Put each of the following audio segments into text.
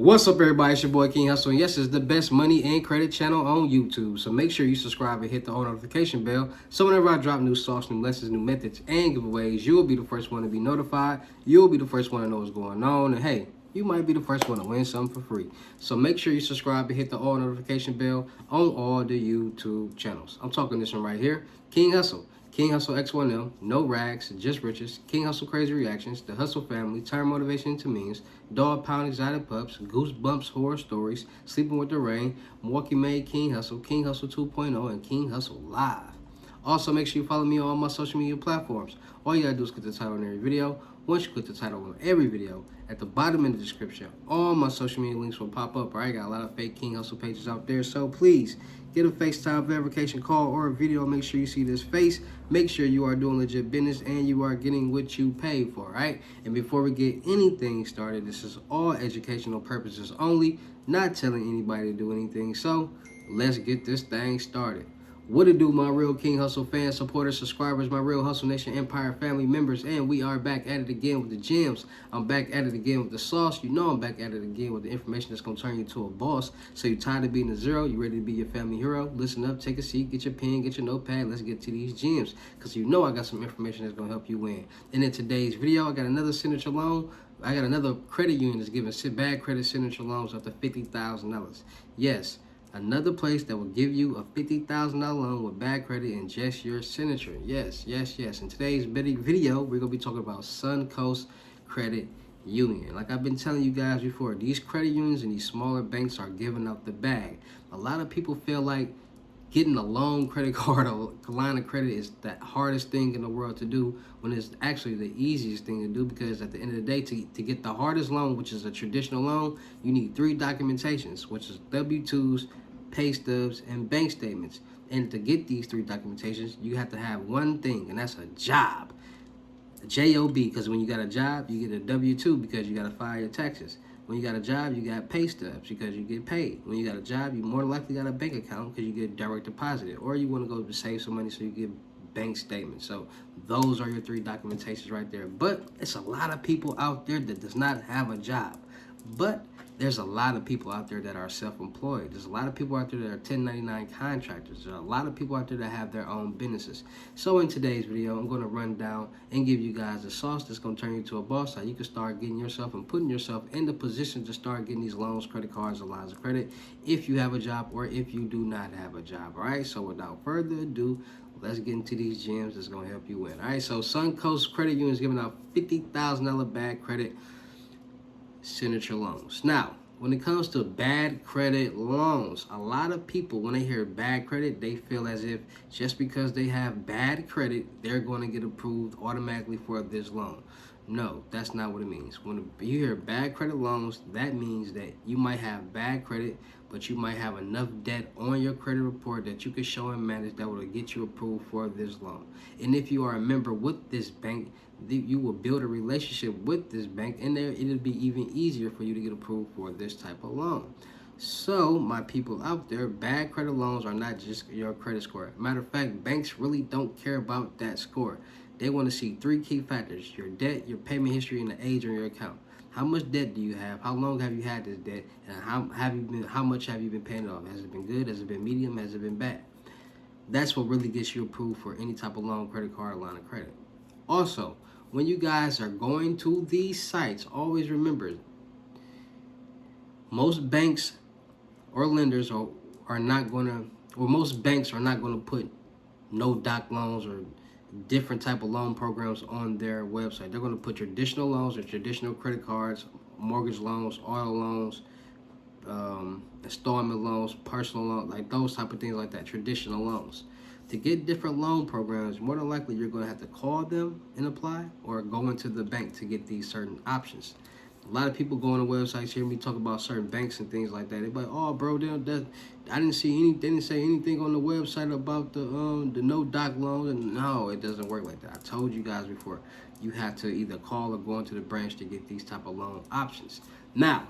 What's up, everybody? It's your boy King Hussle, and yes, it's the best money and credit channel on YouTube. So make sure you subscribe and hit the notification bell, so whenever I drop new sauce, new lessons, new methods, and giveaways, you'll be the first one to be notified. You'll be the first one to know what's going on, and hey, you might be the first one to win something for free. So make sure you subscribe and hit the notification bell on all the YouTube channels. I'm talking this one right here, King Hussle. King Hussle X1M, no rags, just riches, King Hussle Crazy Reactions, The Hussle Family, Turn Motivation into Memes, Dog Pound Exotic Pups, Goosebumps Horror Stories, Sleeping with the Rain, Milwaukee Made King Hussle 2.0, and King Hussle Live. Also, make sure you follow me on all my social media platforms. All you gotta do is click the title on every video. Once you click the title on every video, at the bottom in the description, all my social media links will pop up. I got a lot of fake King Hussle pages out there, so please get a FaceTime verification call or a video. Make sure you see this face. Make sure you are doing legit business and you are getting what you paid for, right? And before we get anything started, this is all educational purposes only, not telling anybody to do anything. So let's get this thing started. What it do, my real King Hussle fans, supporters, subscribers, my real Hussle Nation Empire family members, and we are back at it again with the gems. I'm back at it again with the sauce. You know I'm back at it again with the information that's going to turn you to a boss. So you tired of being a zero? You ready to be your family hero? Listen up, take a seat, get your pen, get your notepad. Let's get to these gems, because you know I got some information that's going to help you win. And in today's video, I got another signature loan. I got another credit union that's giving bad credit signature loans up to $50,000. Yes. Another place that will give you a $50,000 loan with bad credit and just your signature. Yes, yes, yes. In today's video, we're going to be talking about Suncoast Credit Union. Like I've been telling you guys before, these credit unions and these smaller banks are giving up the bag. A lot of people feel like getting a loan, credit card, or line of credit is the hardest thing in the world to do, when it's actually the easiest thing to do, because at the end of the day, to get the hardest loan, which is a traditional loan, you need 3 documentations, which is W-2s, pay stubs, and bank statements. And to get these 3 documentations, you have to have one thing, and that's a job. A J-O-B, because when you got a job, you get a W-2 because you got to file your taxes. When you got a job, you got pay stubs because you get paid. When you got a job, you more likely got a bank account because you get direct deposited. Or you want to go to save some money so you get bank statements. So those are your 3 documentations right there. But it's a lot of people out there that does not have a job. But there's a lot of people out there that are self-employed. There's a lot of people out there that are 1099 contractors. There's a lot of people out there that have their own businesses. So in today's video, I'm going to run down and give you guys the sauce that's going to turn you to a boss, how you can start getting yourself and putting yourself in the position to start getting these loans, credit cards, and lines of credit if you have a job or if you do not have a job. All right, so without further ado, let's get into these gems that's going to help you win. All right, so Suncoast Credit Union is giving out $50,000 bad credit signature loans. Now, when it comes to bad credit loans, a lot of people, when they hear bad credit, they feel as if just because they have bad credit, they're going to get approved automatically for this loan. No, that's not what it means. When you hear bad credit loans, that means that you might have bad credit, but you might have enough debt on your credit report that you can show and manage that will get you approved for this loan. And if you are a member with this bank, you will build a relationship with this bank, and there it'll be even easier for you to get approved for this type of loan. So, my people out there, bad credit loans are not just your credit score. Matter of fact, banks really don't care about that score. They want to see 3 key factors: your debt, your payment history, and the age on your account. How much debt do you have? How long have you had this debt? And how much have you been paying it off? Has it been good? Has it been medium? Has it been bad? That's what really gets you approved for any type of loan, credit card, line of credit. Also, when you guys are going to these sites, always remember, most banks or lenders are not going to, or most banks are not going to put no doc loans or different type of loan programs on their website. They're going to put traditional loans or traditional credit cards, mortgage loans, auto loans, installment loans, personal loans, like those type of things like that, traditional loans. To get different loan programs, more than likely you're going to have to call them and apply, or go into the bank to get these certain options. A lot of people go on the websites, hear me talk about certain banks and things like that. They're like, "Oh, bro, I didn't see any. They didn't say anything on the website about the no doc loans." And no, it doesn't work like that. I told you guys before. You have to either call or go into the branch to get these type of loan options. Now,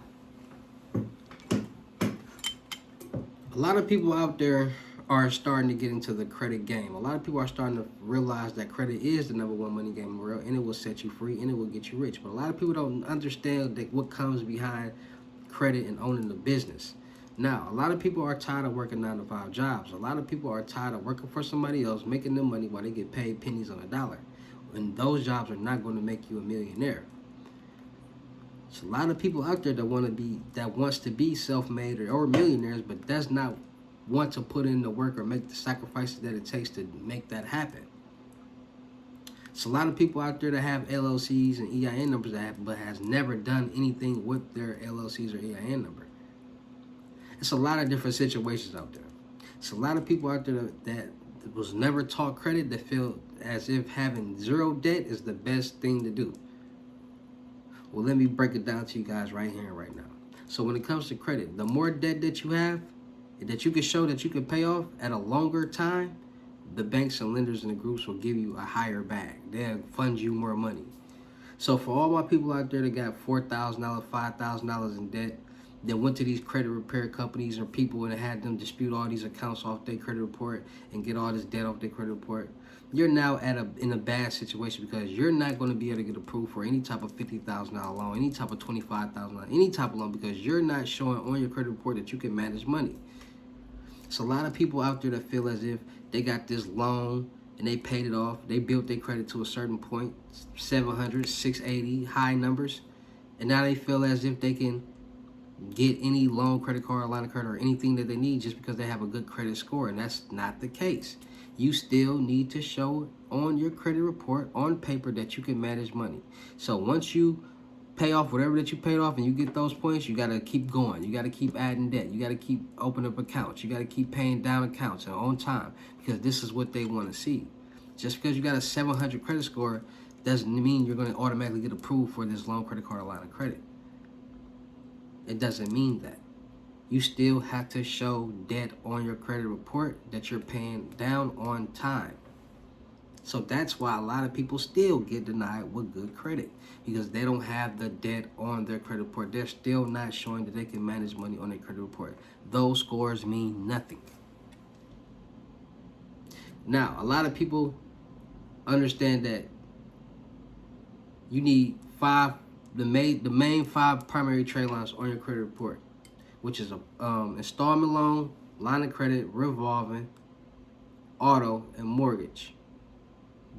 a lot of people out there are starting to get into the credit game. A lot of people are starting to realize that credit is the #1 money game in the world, and it will set you free and it will get you rich. But a lot of people don't understand that what comes behind credit and owning the business. Now, a lot of people are tired of working 9 to 5 jobs. A lot of people are tired of working for somebody else, making them money while they get paid pennies on a dollar. And those jobs are not going to make you a millionaire. There's a lot of people out there that wants to be self-made or millionaires, but does not want to put in the work or make the sacrifices that it takes to make that happen. It's a lot of people out there that have LLCs and EIN numbers but has never done anything with their LLCs or EIN number. It's a lot of different situations out there. It's a lot of people out there that was never taught credit, that feel as if having zero debt is the best thing to do. Well, let me break it down to you guys right here and right now. So when it comes to credit, the more debt that you have, that you can show that you can pay off at a longer time, the banks and lenders and the groups will give you a higher bag. They'll fund you more money. So for all my people out there that got $4,000, $5,000 in debt, that went to these credit repair companies or people and had them dispute all these accounts off their credit report and get all this debt off their credit report, you're now in a bad situation, because you're not going to be able to get approved for any type of $50,000 loan, any type of $25,000, any type of loan, because you're not showing on your credit report that you can manage money. It's a lot of people out there that feel as if they got this loan and they paid it off. They built their credit to a certain point, 700, 680, high numbers, and now they feel as if they can get any loan, credit card, line of credit, or anything that they need just because they have a good credit score, and that's not the case. You still need to show on your credit report, on paper, that you can manage money. So once you pay off whatever that you paid off and you get those points, you got to keep going. You got to keep adding debt. You got to keep opening up accounts. You got to keep paying down accounts and on time, because this is what they want to see. Just because you got a 700 credit score doesn't mean you're going to automatically get approved for this loan, credit card, or line of credit. It doesn't mean that. You still have to show debt on your credit report that you're paying down on time. So that's why a lot of people still get denied with good credit, because they don't have the debt on their credit report. They're still not showing that they can manage money on their credit report. Those scores mean nothing. Now, a lot of people understand that you need the main 5 primary trade lines on your credit report, which is a installment loan, line of credit, revolving, auto, and mortgage.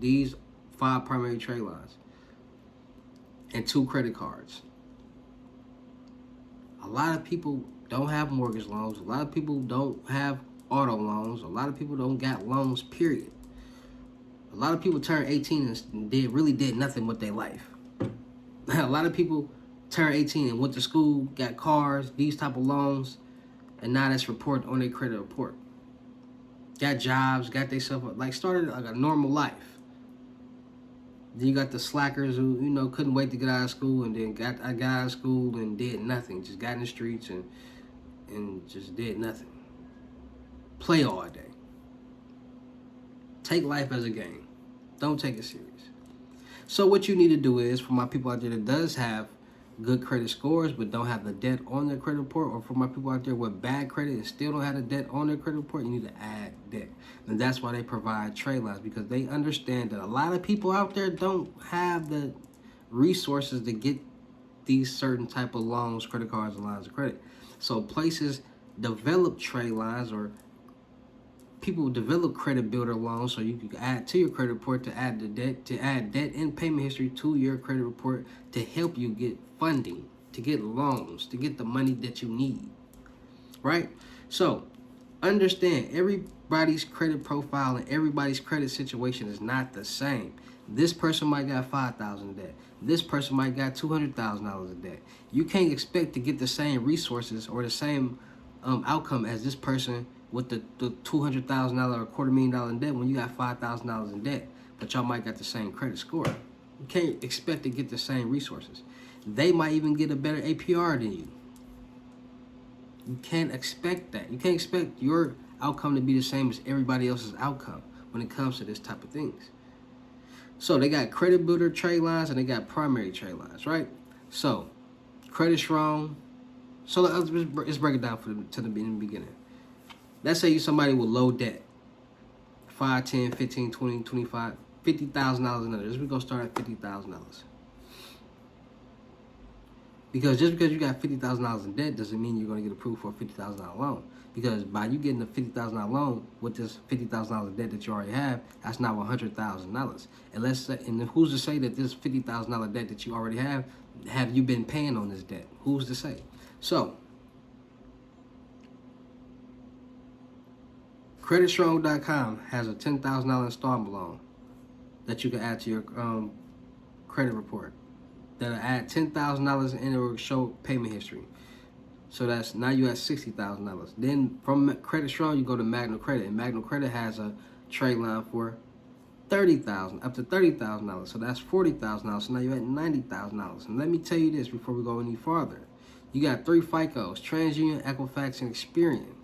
These 5 primary trade lines and 2 credit cards. A lot of people don't have mortgage loans. A lot of people don't have auto loans. A lot of people don't got loans, period. A lot of people turn 18 and really did nothing with their life. A lot of people turn 18 and went to school, got cars, these type of loans, and now that's reported on their credit report. Got jobs, got themselves, started like a normal life. Then you got the slackers who, couldn't wait to get out of school, and then got out of school and did nothing. Just got in the streets and just did nothing. Play all day. Take life as a game. Don't take it serious. So what you need to do is, for my people out there that does have good credit scores but don't have the debt on their credit report, or for my people out there with bad credit and still don't have the debt on their credit report, you need to add debt. And that's why they provide trade lines, because they understand that a lot of people out there don't have the resources to get these certain type of loans, credit cards, and lines of credit. So places develop trade lines, or people develop credit builder loans, so you can add to your credit report to add debt and payment history to your credit report to help you get funding, to get loans, to get the money that you need, right? So understand, everybody's credit profile and everybody's credit situation is not the same. This person might got $5,000 in debt. This person might got $200,000 in debt. You can't expect to get the same resources or the same outcome as this person with the $200,000 or $250,000 in debt when you got $5,000 in debt, but y'all might got the same credit score. You can't expect to get the same resources. They might even get a better APR than you. You can't expect that. You can't expect your outcome to be the same as everybody else's outcome when it comes to this type of things. So they got credit builder trade lines and they got primary trade lines, right? So credit strong. So let's break it down to the beginning. Let's say you're somebody with low debt, 5, 10, 15, 20, 25, $50,000 and under. We're going to start at $50,000. Because just because you got $50,000 in debt doesn't mean you're going to get approved for a $50,000 loan. Because by you getting a $50,000 loan with this $50,000 debt that you already have, that's now $100,000. And let's say, and who's to say that this $50,000 debt that you already have you been paying on this debt? Who's to say? So, CreditStrong.com has a $10,000 installment loan that you can add to your credit report. That'll add $10,000 and it will show payment history. So that's now you at $60,000. Then from Credit Strong, you go to Magnum Credit, and Magnum Credit has a trade line for $30,000, up to $30,000. So that's $40,000. So now you're at $90,000. And let me tell you this before we go any farther: you got 3 FICOs: TransUnion, Equifax, and Experian.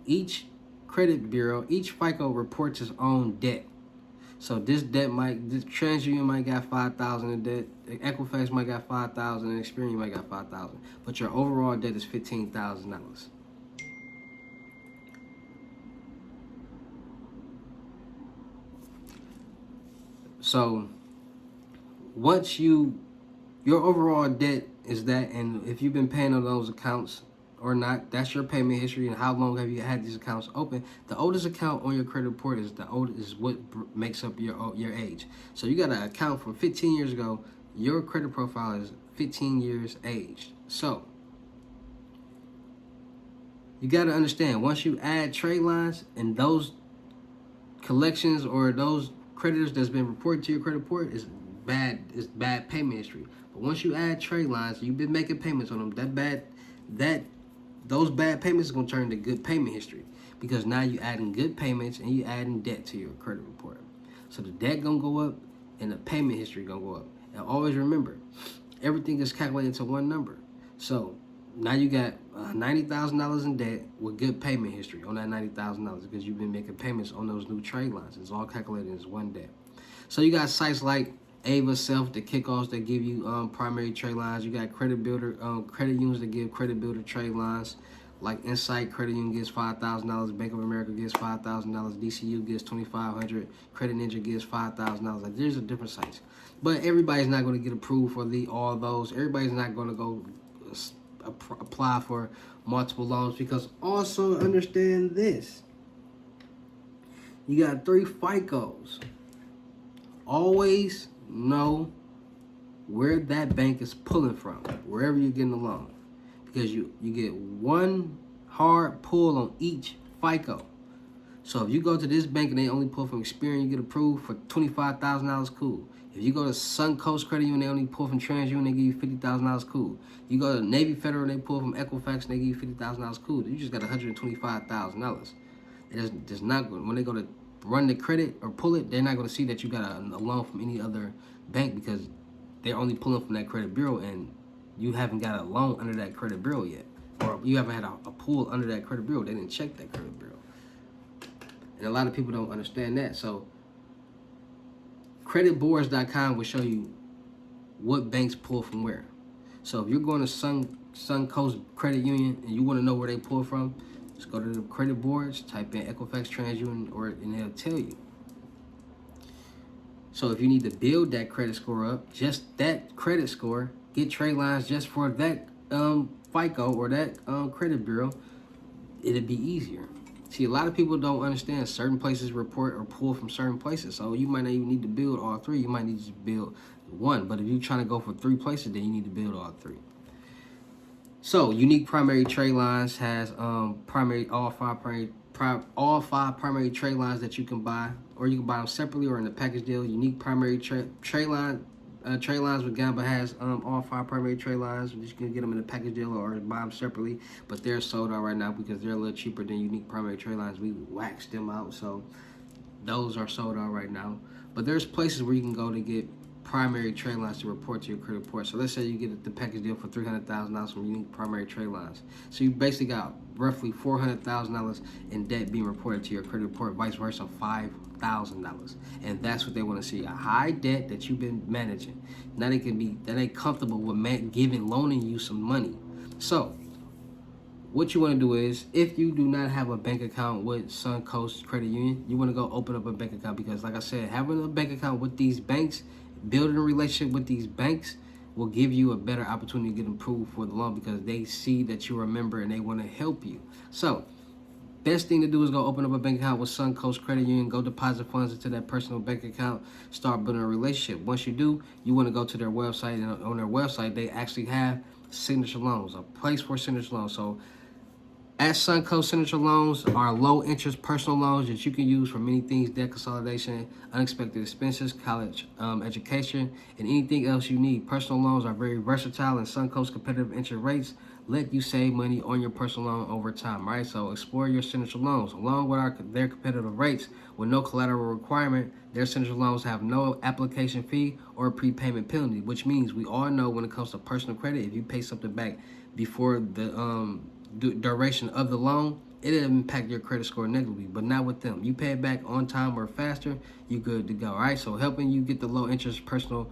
Each credit bureau, each FICO reports its own debt. So this TransUnion might got 5,000 in debt, Equifax might got 5,000, and Experian might got 5,000. But your overall debt is $15,000. So once your overall debt is that, and if you've been paying on those accounts or not, that's your payment history and how long have you had these accounts open. The oldest account on your credit report is what makes up your age. So you got an account from 15 years ago. Your credit profile is 15 years aged. So you got to understand, once you add trade lines and those collections or those creditors that's been reported to your credit report is bad payment history. But once you add trade lines, you've been making payments on them. Those bad payments are going to turn into good payment history, because now you're adding good payments and you're adding debt to your credit report. So the debt going to go up and the payment history going to go up. And always remember, everything is calculated to one number. So now you got $90,000 in debt with good payment history on that $90,000 because you've been making payments on those new trade lines. It's all calculated as one debt. So you got sites like Ava Self, the kickoffs that give you primary trade lines. You got credit builder, credit unions that give credit builder trade lines. Like Insight Credit Union gives $5,000. Bank of America gives $5,000. DCU gives $2,500. Credit Ninja gives $5,000. Like, there's a different sites, but everybody's not going to get approved for all those. Everybody's not going to go apply for multiple loans, because also understand this: you got 3 FICOs. Always know where that bank is pulling from, wherever you're getting the loan, because you get one hard pull on each FICO. So if you go to this bank and they only pull from Experian, you get approved for $25,000, cool. If you go to Suncoast Credit Union, they only pull from TransUnion, they give you $50,000, cool. You go to Navy Federal, they pull from Equifax, and they give you $50,000, cool. You just got $125,000. It does not, when they go to run the credit or pull it, they're not going to see that you got a loan from any other bank, because they're only pulling from that credit bureau, and you haven't got a loan under that credit bureau yet, or you haven't had a pool under that credit bureau. They didn't check that credit bureau, and a lot of people don't understand that. So creditboards.com will show you what banks pull from where. So if you're going to Suncoast Credit Union and you want to know where they pull from, just go to the credit boards, type in Equifax, TransUnion, and they'll tell you. So if you need to build that credit score up, just that credit score, get trade lines just for that FICO or that credit bureau, it'll be easier. See, a lot of people don't understand certain places report or pull from certain places. So you might not even need to build all 3. You might need to build 1. But if you're trying to go for 3 places, then you need to build all 3. So Unique Primary Trade Lines has all five primary trade lines that you can buy, or you can buy them separately or in a package deal. Unique Primary Trade Lines with Gamba has all 5 primary trade lines. You can get them in a package deal or buy them separately, but they're sold out right now because they're a little cheaper than Unique Primary Trade Lines. We waxed them out, so those are sold out right now. But there's places where you can go to get primary trade lines to report to your credit report. So let's say you get the package deal for $300,000 from Unique Primary Trade Lines. So you basically got roughly $400,000 in debt being reported to your credit report, vice versa, $5,000. And that's what they want to see: a high debt that you've been managing. Now they comfortable with loaning you some money. So what you want to do is, if you do not have a bank account with Suncoast Credit Union, you want to go open up a bank account, because like I said, having a bank account with these banks, building a relationship with these banks, will give you a better opportunity to get approved for the loan because they see that you're a member and they want to help you. So best thing to do is go open up a bank account with Suncoast Credit Union. Go deposit funds into that personal bank account. Start building a relationship. Once you do, you want to go to their website, and on their website, they actually have signature loans, a place for signature loans. So at Suncoast, signature loans are low interest personal loans that you can use for many things: debt consolidation, unexpected expenses, college education, and anything else you need. Personal loans are very versatile, and Suncoast competitive interest rates let you save money on your personal loan over time, right? So explore your signature loans. Along with their competitive rates with no collateral requirement, their signature loans have no application fee or prepayment penalty, which means we all know when it comes to personal credit, if you pay something back before the duration of the loan, it'll impact your credit score negatively, but not with them. You pay it back on time or faster, you good to go. All right, so helping you get the low interest personal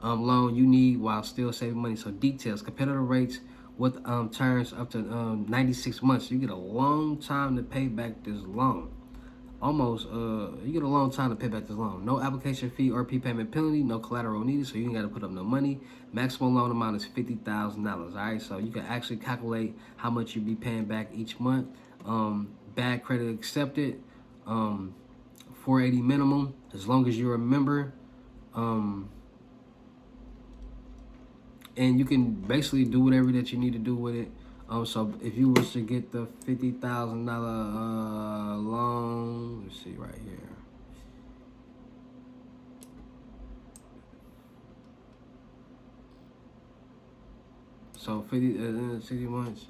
loan you need while still saving money. So details: competitive rates with terms up to 96 months. You get a long time to pay back this loan. Almost, you get a long time to pay back this loan. No application fee or prepayment penalty, no collateral needed, so you ain't got to put up no money. Maximum loan amount is $50,000. All right, so you can actually calculate how much you be paying back each month. Bad credit accepted, 480 minimum, as long as you're a member. And you can basically do whatever that you need to do with it. So if you was to get the $50,000 loan, let's see right here. So 60 months,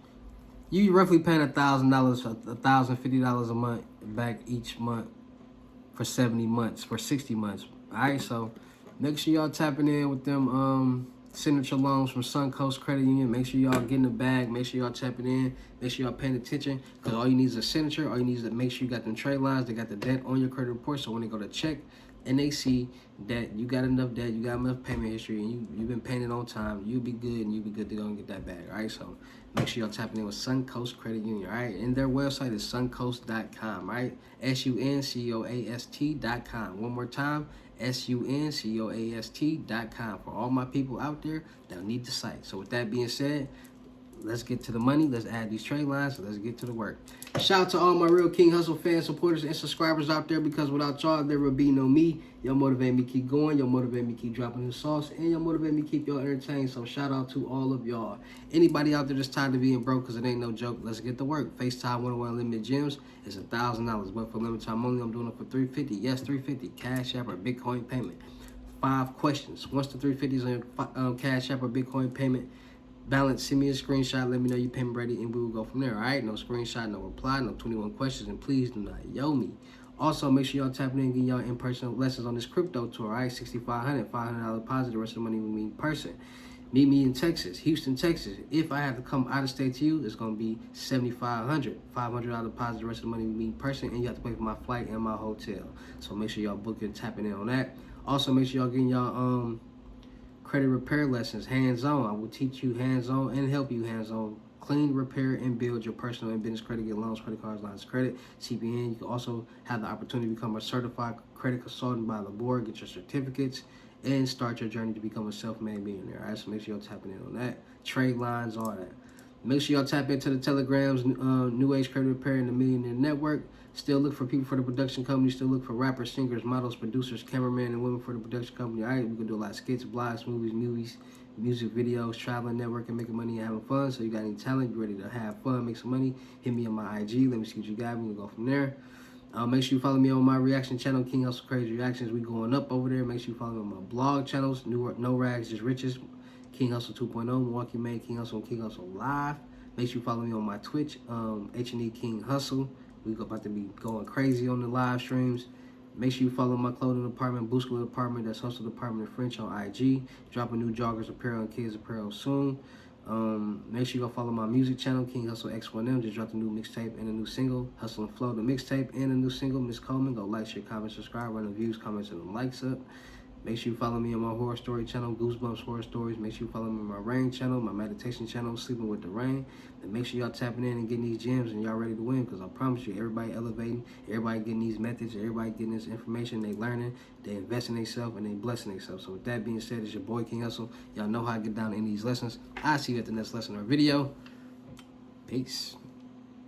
you roughly paying $1,000, $1,050 a month back each month for 70 months, for 60 months. All right, so make sure y'all tapping in with them signature loans from Suncoast Credit Union. Make sure y'all getting the bag. Make sure y'all tapping in. Make sure y'all paying attention, because all you need is a signature. All you need is to make sure you got them trade lines. They got the debt on your credit report, so when they go to check and they see that you got enough debt, you got enough payment history, and you've been paying it on time, you'll be good, and you'll be good to go and get that bag. All right, so make sure y'all tapping in with Suncoast Credit Union. All right, and their website is suncoast.com. Right, suncoast.com. One more time, suncoast.com, for all my people out there that need the site. So with that being said, let's get to the money. Let's add these trade lines. So let's get to the work. Shout out to all my real King Hussle fans, supporters, and subscribers out there, because without y'all, there would be no me. Y'all motivate me keep going. Y'all motivate me keep dropping the sauce. And y'all motivate me keep y'all entertained. So shout out to all of y'all. Anybody out there that's tired of being broke, because it ain't no joke, let's get to work. FaceTime 101 Unlimited Gems is $1,000. But for limited time only, I'm doing it for $350. Yes, $350. Cash App or Bitcoin payment. 5 questions. Once the $350 is on your Cash App or Bitcoin payment balance, send me a screenshot, let me know your payment ready, and we will go from there. All right, no screenshot, no reply, no 21 questions, and please do not yo me. Also, make sure y'all tapping in and getting y'all in-person lessons on this crypto tour. All right, $6,500, $500 deposit. The rest of the money will be in person. Meet me in Texas, Houston, Texas. If I have to come out of state to you, it's gonna be $7,500, $500 deposit. The rest of the money will be in person, and you have to pay for my flight and my hotel. So make sure y'all book and tapping in on that. Also, make sure y'all getting y'all credit repair lessons, hands-on. I will teach you hands-on and help you hands-on. Clean, repair, and build your personal and business credit. Get loans, credit cards, lines of credit, CPN. You can also have the opportunity to become a certified credit consultant by the board, get your certificates, and start your journey to become a self-made millionaire. All right, so make sure you're tapping in on that. Trade lines, all that. Make sure y'all tap into the Telegram's New Age Credit Repair and the Millionaire Network. Still look for people for the production company. Still look for rappers, singers, models, producers, cameramen, and women for the production company. All right, we can do a lot of skits, blogs, movies, music videos, traveling, networking, making money, and having fun. So you got any talent, you ready to have fun, make some money, hit me on my IG. Let me see what you got. We can go from there. Make sure you follow me on my reaction channel, King Hussle Crazy Reactions. We going up over there. Make sure you follow me on my blog channels, No Rags, Just Riches, King Hussle 2.0, Milwaukee Made, King Hussle, and King Hussle Live. Make sure you follow me on my Twitch, H&E King Hussle. We're about to be going crazy on the live streams. Make sure you follow my clothing department, Boost School department, that's Hussle Department in French on IG. Dropping new joggers apparel and kids apparel soon. Make sure you go follow my music channel, King Hussle X1M. Just dropped a new mixtape and a new single, Hustle and Flow, the mixtape and a new single, Miss Coleman. Go like, share, comment, subscribe, run the views, comments, and the likes up. Make sure you follow me on my horror story channel, Goosebumps Horror Stories. Make sure you follow me on my rain channel, my meditation channel, Sleeping with the Rain. And make sure y'all tapping in and getting these gems and y'all ready to win, because I promise you, everybody elevating, everybody getting these methods, everybody getting this information, they learning, they invest in themselves, and they blessing themselves. So with that being said, it's your boy King Hussle. Y'all know how I get down in these lessons. I'll see you at the next lesson or video. Peace.